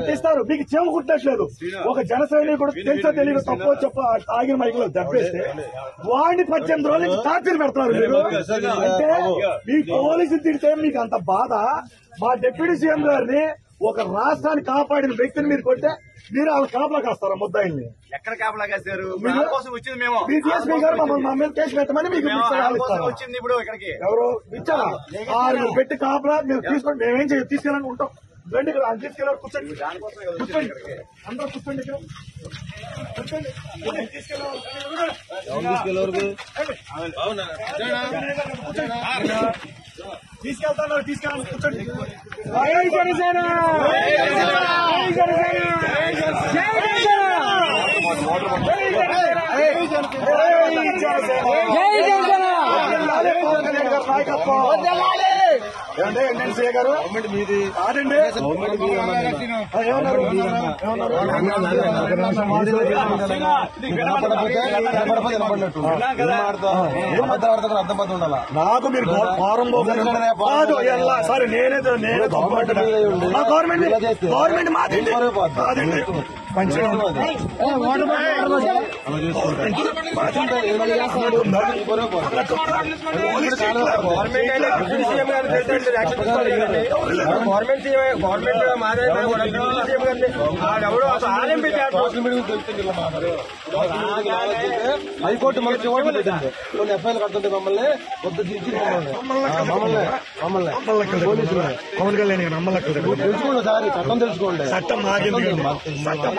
తీస్తారు. మీకు చెవు కుట్టట్లేదు. ఒక జన సైనికుడు తెలుసో తెలియదు తప్పో చెప్ప ఆగిన మైకులో దెబ్బేస్తే వాడిని 18 రోజుల నుంచి టార్చర్ పెడతారు మీరు. అంటే మీ పోలీసులు తిడితే మీకు అంత బాధ. మా డిప్యూటీ సీఎం గారిని ఒక రాష్ట్రాన్ని కాపాడిన వ్యక్తిని మీరు కొట్టే మీరు వాళ్ళ కాపలా కాస్తారా? ముద్దాయిల్ని ఎక్కడ కాపలా కాస్తారు? వచ్చింది మేము మీ డిఎస్పీ గారు మమ్మల్ని మా మీద కేసు పెట్టమని మీకు వచ్చింది. ఇప్పుడు ఇక్కడికి ఎవరు ఇచ్చారా? మీరు పెట్టి కాపలా మీరు తీసుకోండి. మేమేం చేయాలి? తీసుకెళ్ళాలని ఉంటాం. రండి తీసుకెళ్ళారు. కూర్చోండి కూర్చోండి అందరూ కూర్చోండి కూర్చోండి. తీసుకెళ్తాను తీసుకెళ్ళాలి. కూర్చోండి. జై జనసేన ఏమంటే ఎన్ఎన్సీ గారు మీది కాదండి. నాకు మీరు ఫారం సరే నేనే గవర్నమెంట్ మాదండి కాదండి. హైకోర్టు మనకి కొన్ని ఎఫ్ఐఆర్ కడుతుంటే మమ్మల్ని పోలీసులు పవన్ కళ్యాణ్ తెలుసుకోండి సార్. చట్టం తెలుసుకోండి. చట్టం మాకేందుకు? చట్టం